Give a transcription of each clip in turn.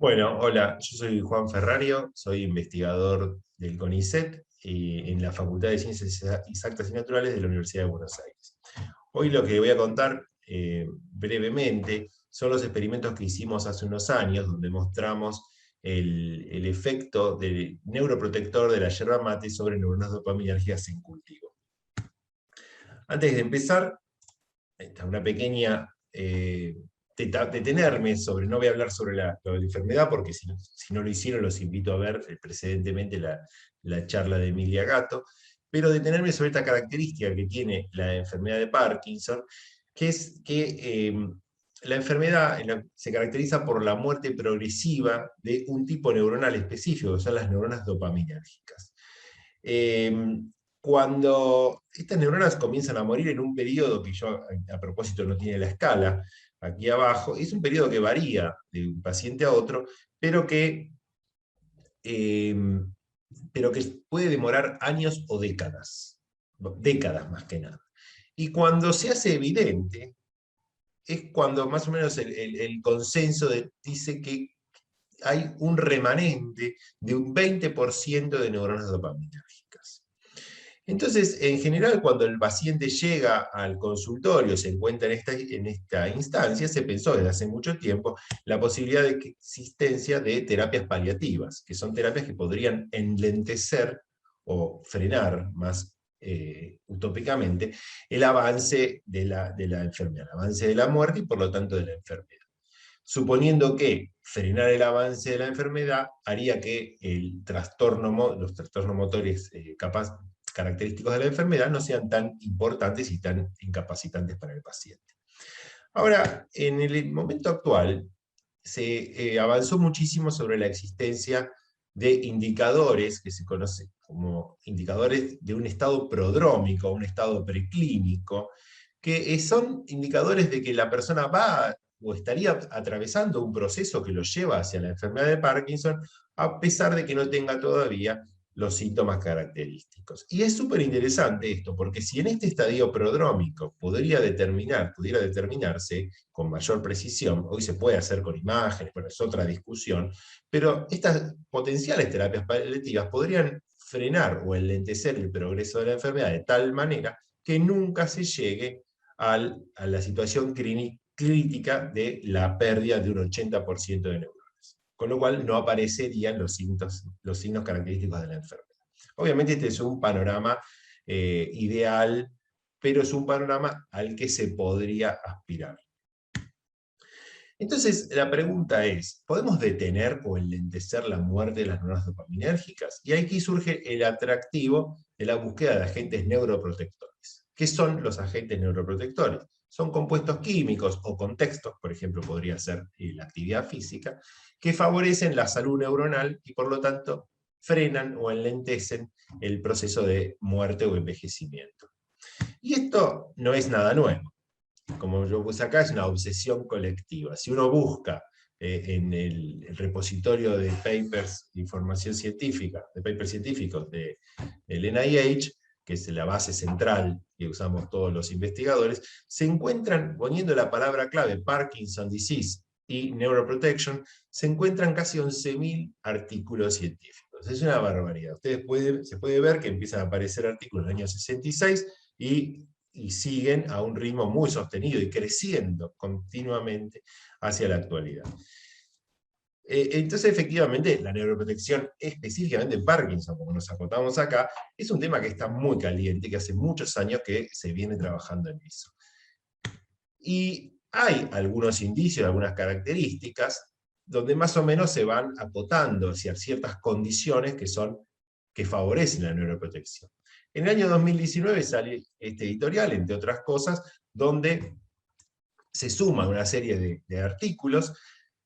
Bueno, hola, yo soy Juan Ferrario, soy investigador del CONICET y en la Facultad de Ciencias Exactas y Naturales de la Universidad de Buenos Aires. Hoy lo que voy a contar brevemente son los experimentos que hicimos hace unos años, donde mostramos el efecto del neuroprotector de la yerba mate sobre neuronas dopaminérgicas en cultivo. Antes de empezar, una pequeña detenerme sobre, no voy a hablar sobre la enfermedad, porque si no lo hicieron los invito a ver precedentemente la charla de Emilia Gatto, pero detenerme sobre esta característica que tiene la enfermedad de Parkinson, que es que la enfermedad se caracteriza por la muerte progresiva de un tipo neuronal específico, que son las neuronas dopaminérgicas. Cuando estas neuronas comienzan a morir en un periodo que yo, a propósito, no tiene la escala aquí abajo, es un periodo que varía de un paciente a otro, eh, pero que puede demorar años o décadas más que nada. Y cuando se hace evidente, es cuando más o menos el consenso dice que hay un remanente de un 20% de neuronas dopaminérgicas. Entonces, en general, cuando el paciente llega al consultorio, se encuentra en esta instancia, se pensó desde hace mucho tiempo la posibilidad de existencia de terapias paliativas, que son terapias que podrían enlentecer o frenar más utópicamente el avance de la enfermedad, el avance de la muerte y por lo tanto de la enfermedad. Suponiendo que frenar el avance de la enfermedad haría que los trastornos motores característicos de la enfermedad no sean tan importantes y tan incapacitantes para el paciente. Ahora, en el momento actual, se avanzó muchísimo sobre la existencia de indicadores que se conocen como indicadores de un estado prodrómico, un estado preclínico, que son indicadores de que la persona va o estaría atravesando un proceso que lo lleva hacia la enfermedad de Parkinson, a pesar de que no tenga todavía los síntomas característicos. Y es súper interesante esto, porque si en este estadio prodrómico pudiera determinarse con mayor precisión, hoy se puede hacer con imágenes, bueno, es otra discusión, pero estas potenciales terapias paliativas podrían frenar o enlentecer el progreso de la enfermedad de tal manera que nunca se llegue a la situación crítica de la pérdida de un 80% de neuronas, con lo cual no aparecerían los signos característicos de la enfermedad. Obviamente este es un panorama ideal, pero es un panorama al que se podría aspirar. Entonces, la pregunta es, ¿podemos detener o enlentecer la muerte de las neuronas dopaminérgicas? Y aquí surge el atractivo de la búsqueda de agentes neuroprotectores. ¿Qué son los agentes neuroprotectores? Son compuestos químicos o contextos, por ejemplo, podría ser la actividad física, que favorecen la salud neuronal y por lo tanto frenan o enlentecen el proceso de muerte o envejecimiento. Y esto no es nada nuevo. Como yo puse acá, es una obsesión colectiva. Si uno busca en el repositorio de papers de información científica, de papers científicos del NIH, que es la base central que usamos todos los investigadores, se encuentran, poniendo la palabra clave Parkinson Disease y Neuroprotection, se encuentran casi 11.000 artículos científicos. Es una barbaridad. Se puede ver que empiezan a aparecer artículos en el año 66 y siguen a un ritmo muy sostenido y creciendo continuamente hacia la actualidad. Entonces, efectivamente, la neuroprotección, específicamente en Parkinson, como nos acotamos acá, es un tema que está muy caliente, que hace muchos años que se viene trabajando en eso. Y hay algunos indicios, algunas características, donde más o menos se van acotando hacia ciertas condiciones que favorecen la neuroprotección. En el año 2019 sale este editorial, entre otras cosas, donde se suma una serie de artículos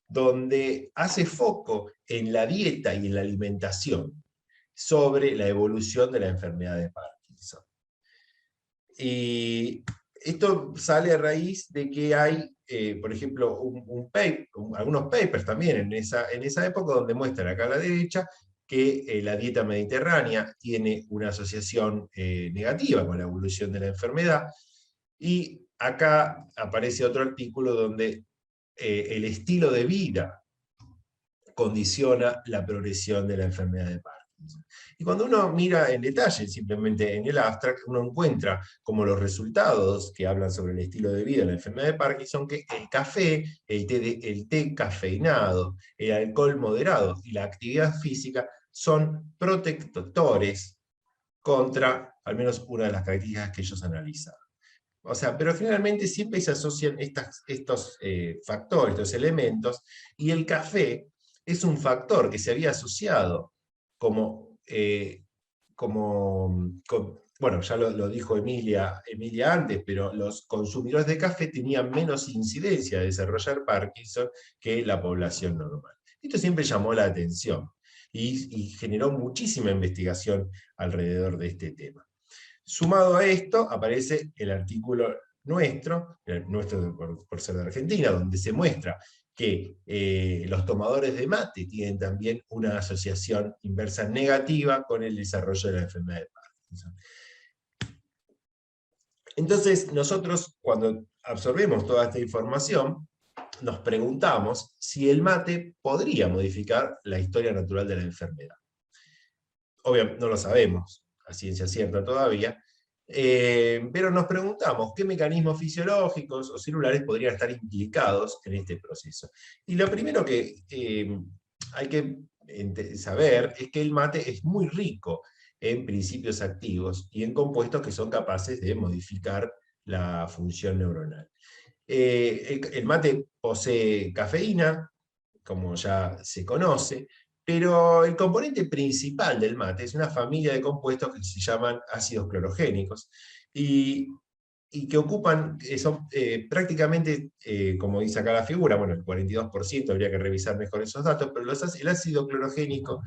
donde hace foco en la dieta y en la alimentación sobre la evolución de la enfermedad de Parkinson. Y esto sale a raíz de que hay, por ejemplo, algunos papers también en esa época donde muestran acá a la derecha que la dieta mediterránea tiene una asociación negativa con la evolución de la enfermedad, y acá aparece otro artículo donde el estilo de vida condiciona la progresión de la enfermedad de Parkinson. Y cuando uno mira en detalle, simplemente en el abstract, uno encuentra como los resultados que hablan sobre el estilo de vida de la enfermedad de Parkinson, que el café, el té cafeinado, el alcohol moderado y la actividad física son protectores contra, al menos una de las características que ellos analizan. O sea, pero generalmente siempre se asocian estos factores, estos elementos, y el café es un factor que se había asociado como, bueno, ya lo dijo Emilia antes, pero los consumidores de café tenían menos incidencia de desarrollar Parkinson que la población normal. Esto siempre llamó la atención y generó muchísima investigación alrededor de este tema. Sumado a esto, aparece el artículo nuestro por ser de Argentina, donde se muestra que los tomadores de mate tienen también una asociación inversa negativa con el desarrollo de la enfermedad de Parkinson. Entonces, nosotros, cuando absorbemos toda esta información, nos preguntamos si el mate podría modificar la historia natural de la enfermedad. Obviamente no lo sabemos a ciencia cierta todavía, pero nos preguntamos qué mecanismos fisiológicos o celulares podrían estar implicados en este proceso. Y lo primero que hay que saber es que el mate es muy rico en principios activos y en compuestos que son capaces de modificar la función neuronal. El mate posee cafeína, como ya se conoce, pero el componente principal del mate es una familia de compuestos que se llaman ácidos clorogénicos y que ocupan, son prácticamente, como dice acá la figura, bueno, el 42%, habría que revisar mejor esos datos, pero el ácido clorogénico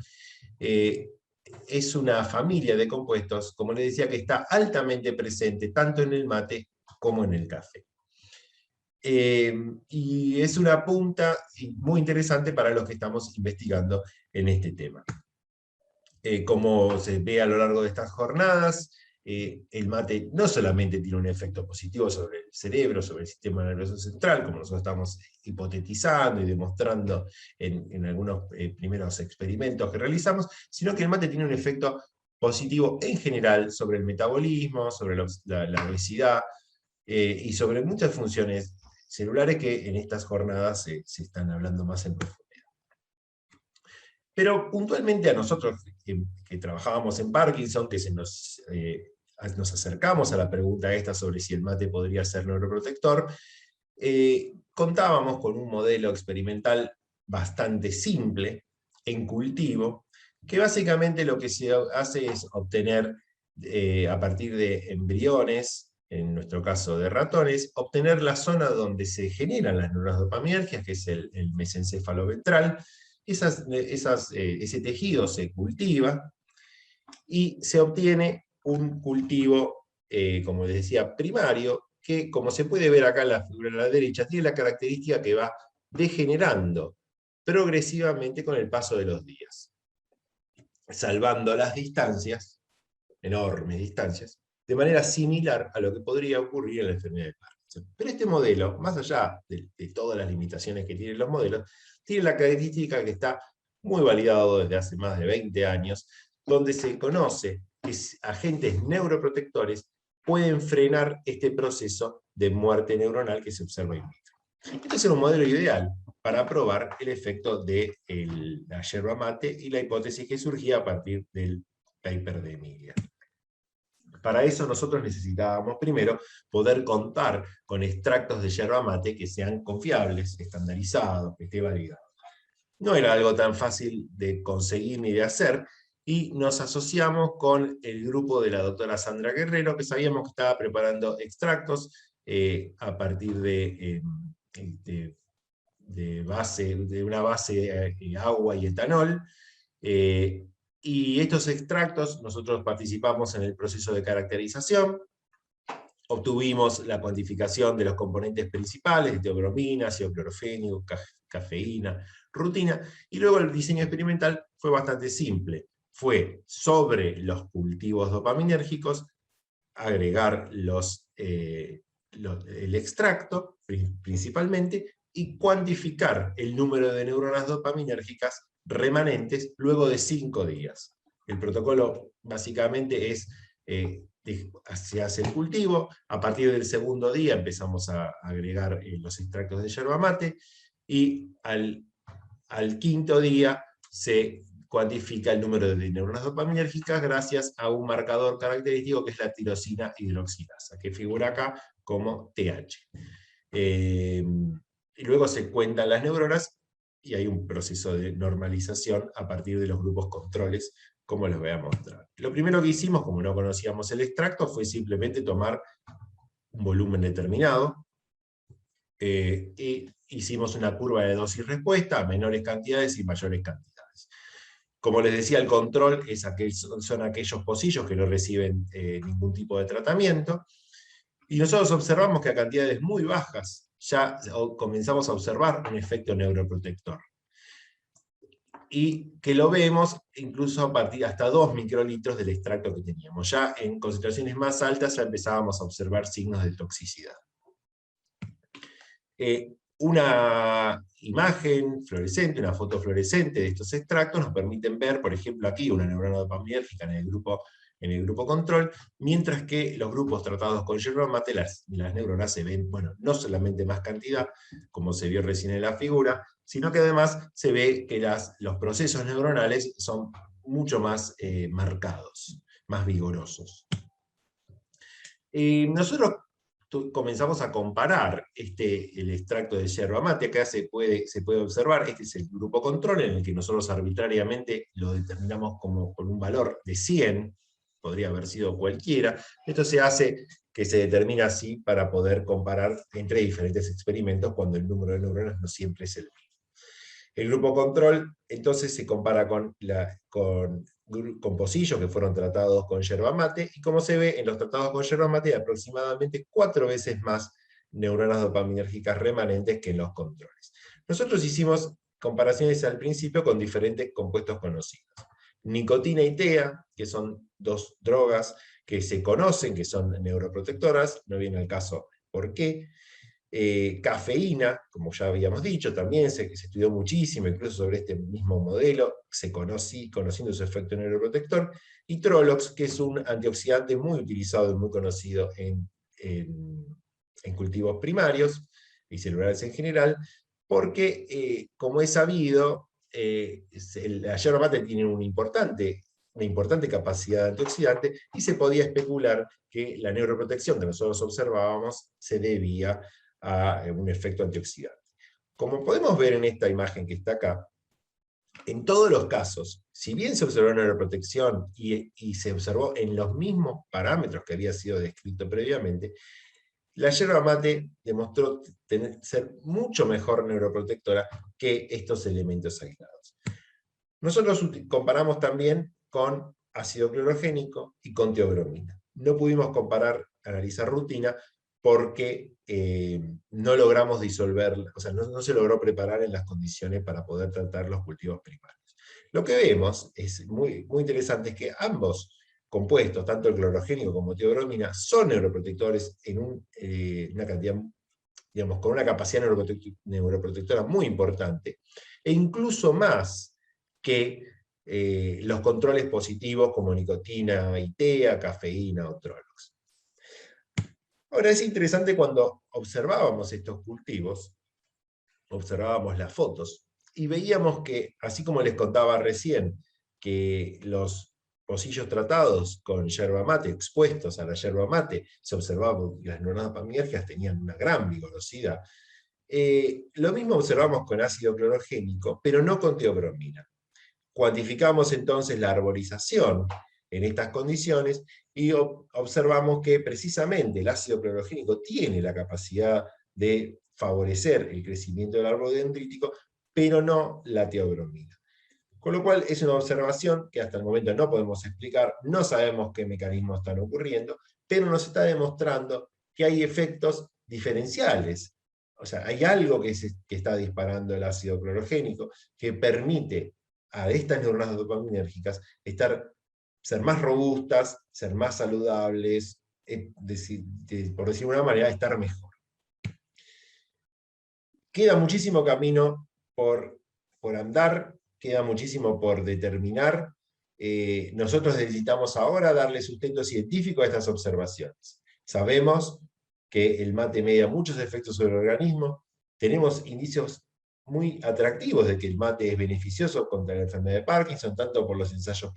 es una familia de compuestos, como les decía, que está altamente presente tanto en el mate como en el café. Y es una punta muy interesante para los que estamos investigando en este tema. Como se ve a lo largo de estas jornadas, el mate no solamente tiene un efecto positivo sobre el cerebro, sobre el sistema nervioso central, como nosotros estamos hipotetizando y demostrando en algunos primeros experimentos que realizamos, sino que el mate tiene un efecto positivo en general sobre el metabolismo, sobre la obesidad y sobre muchas funciones celulares que en estas jornadas se están hablando más en profundidad. Pero puntualmente a nosotros que trabajábamos en Parkinson, que nos acercamos a la pregunta esta sobre si el mate podría ser neuroprotector, contábamos con un modelo experimental bastante simple, en cultivo, que básicamente lo que se hace es obtener, a partir de embriones, en nuestro caso de ratones, obtener la zona donde se generan las neuronas dopaminérgicas, que es el mesencéfalo ventral. Ese tejido se cultiva y se obtiene un cultivo, como les decía, primario, que como se puede ver acá en la figura de la derecha, tiene la característica que va degenerando progresivamente con el paso de los días, salvando las distancias, enormes distancias, de manera similar a lo que podría ocurrir en la enfermedad de Parkinson. Pero este modelo, más allá de todas las limitaciones que tienen los modelos, tiene la característica que está muy validado desde hace más de 20 años, donde se conoce que agentes neuroprotectores pueden frenar este proceso de muerte neuronal que se observa in vitro. Este es un modelo ideal para probar el efecto de la yerba mate y la hipótesis que surgía a partir del paper de Emilia. Para eso nosotros necesitábamos primero poder contar con extractos de yerba mate que sean confiables, estandarizados, que esté validado. No era algo tan fácil de conseguir ni de hacer, y nos asociamos con el grupo de la doctora Sandra Guerrero, que sabíamos que estaba preparando extractos a partir de una base agua y etanol, y estos extractos, nosotros participamos en el proceso de caracterización, obtuvimos la cuantificación de los componentes principales, teobromina, ácido clorofénico, cafeína, rutina, y luego el diseño experimental fue bastante simple. Fue sobre los cultivos dopaminérgicos, agregar el extracto, principalmente, y cuantificar el número de neuronas dopaminérgicas remanentes luego de 5 días. El protocolo básicamente es, se hace el cultivo, a partir del segundo día empezamos a agregar los extractos de yerba mate, y al quinto día se cuantifica el número de neuronas dopaminérgicas gracias a un marcador característico que es la tirosina hidroxilasa, que figura acá como TH. Y luego se cuentan las neuronas y hay un proceso de normalización a partir de los grupos controles, como les voy a mostrar. Lo primero que hicimos, como no conocíamos el extracto, fue simplemente tomar un volumen determinado, y hicimos una curva de dosis-respuesta a menores cantidades y mayores cantidades. Como les decía, el control son aquellos pocillos que no reciben ningún tipo de tratamiento, y nosotros observamos que a cantidades muy bajas ya comenzamos a observar un efecto neuroprotector. Y que lo vemos incluso a partir hasta 2 microlitros del extracto que teníamos. Ya en concentraciones más altas ya empezábamos a observar signos de toxicidad. Una imagen fluorescente, una foto fluorescente de estos extractos nos permiten ver, por ejemplo, aquí una neurona dopaminérgica en el grupo control, mientras que los grupos tratados con yerba mate, las neuronas se ven, bueno, no solamente más cantidad, como se vio recién en la figura, sino que además se ve que los procesos neuronales son mucho más marcados, más vigorosos. Nosotros comenzamos a comparar el extracto de yerba mate. Acá se puede observar, este es el grupo control, en el que nosotros arbitrariamente lo determinamos como con un valor de 100, podría haber sido cualquiera. Esto se hace, que se determina así para poder comparar entre diferentes experimentos cuando el número de neuronas no siempre es el mismo. El grupo control entonces se compara con pocillos que fueron tratados con yerba mate, y como se ve en los tratados con yerba mate hay aproximadamente 4 veces más neuronas dopaminérgicas remanentes que en los controles. Nosotros hicimos comparaciones al principio con diferentes compuestos conocidos. Nicotina y TEA, que son 2 drogas que se conocen, que son neuroprotectoras, no viene al caso por qué. Cafeína, como ya habíamos dicho, también se estudió muchísimo, incluso sobre este mismo modelo, conociendo su efecto neuroprotector, y Trolox, que es un antioxidante muy utilizado y muy conocido en cultivos primarios y celulares en general, porque, como es sabido, la yerba mate tiene una importante capacidad antioxidante, y se podía especular que la neuroprotección que nosotros observábamos se debía a un efecto antioxidante. Como podemos ver en esta imagen que está acá, en todos los casos, si bien se observó neuroprotección y se observó en los mismos parámetros que había sido descrito previamente, la yerba mate demostró ser mucho mejor neuroprotectora que estos elementos aislados. Nosotros comparamos también con ácido clorogénico y con teobromina. No pudimos analizar rutina, porque no logramos disolverla, o sea, no se logró preparar en las condiciones para poder tratar los cultivos primarios. Lo que vemos es muy, muy interesante, es que ambos compuestos, tanto el clorogénico como teobromina, son neuroprotectores en una cantidad, digamos, con una capacidad neuroprotectora muy importante, e incluso más que los controles positivos como nicotina y TEA, cafeína o Trolox. Ahora es interesante, cuando observábamos estos cultivos, observábamos las fotos, y veíamos que, así como les contaba recién, que los pocillos tratados con yerba mate, expuestos a la yerba mate, se observaba que las neuronas dopaminérgicas tenían una gran vigorosidad. Lo mismo observamos con ácido clorogénico, pero no con teobromina. Cuantificamos entonces la arborización en estas condiciones y observamos que precisamente el ácido clorogénico tiene la capacidad de favorecer el crecimiento del árbol dendrítico, pero no la teobromina. Con lo cual es una observación que hasta el momento no podemos explicar, no sabemos qué mecanismos están ocurriendo, pero nos está demostrando que hay efectos diferenciales. O sea, hay algo que está disparando el ácido clorogénico que permite a estas neuronas dopaminérgicas ser más robustas, ser más saludables, por decir de una manera, estar mejor. queda muchísimo camino por andar, queda muchísimo por determinar. Nosotros necesitamos ahora darle sustento científico a estas observaciones. Sabemos que el mate media muchos efectos sobre el organismo, tenemos indicios muy atractivos de que el mate es beneficioso contra la enfermedad de Parkinson, tanto por los ensayos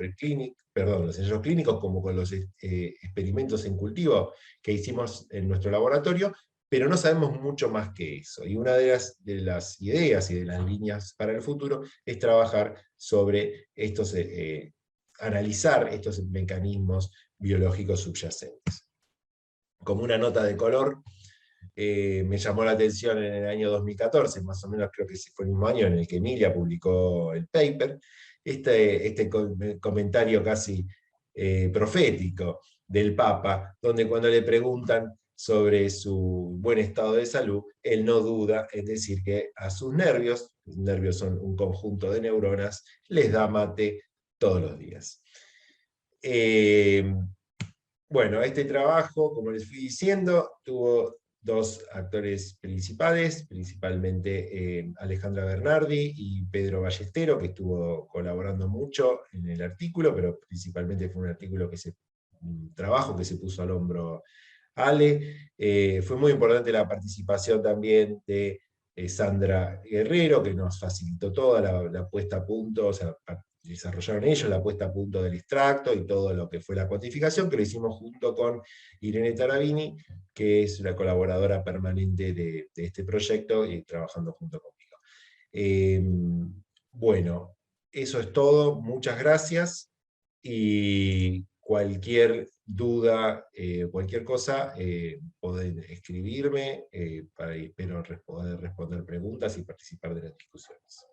los ensayos clínicos como con los experimentos en cultivo que hicimos en nuestro laboratorio, pero no sabemos mucho más que eso. Y una de las ideas y de las líneas para el futuro es trabajar sobre estos, analizar estos mecanismos biológicos subyacentes. Como una nota de color, me llamó la atención en el año 2014, más o menos creo que ese fue el mismo año en el que Emilia publicó el paper, este comentario casi profético del Papa, donde cuando le preguntan sobre su buen estado de salud, él no duda en decir que a sus nervios, los nervios son un conjunto de neuronas, les da mate todos los días. Bueno, este trabajo, como les fui diciendo, tuvo dos actores principales, principalmente Alejandra Bernardi y Pedro Ballestero, que estuvo colaborando mucho en el artículo, pero principalmente fue un trabajo que se puso al hombro Ale. Fue muy importante la participación también de Sandra Guerrero, que nos facilitó toda la puesta a punto, o sea, desarrollaron ellos la puesta a punto del extracto y todo lo que fue la cuantificación, que lo hicimos junto con Irene Tarabini, que es una colaboradora permanente de este proyecto y trabajando junto conmigo. Bueno, eso es todo, muchas gracias, y cualquier duda, cualquier cosa, pueden escribirme, espero poder responder preguntas y participar de las discusiones.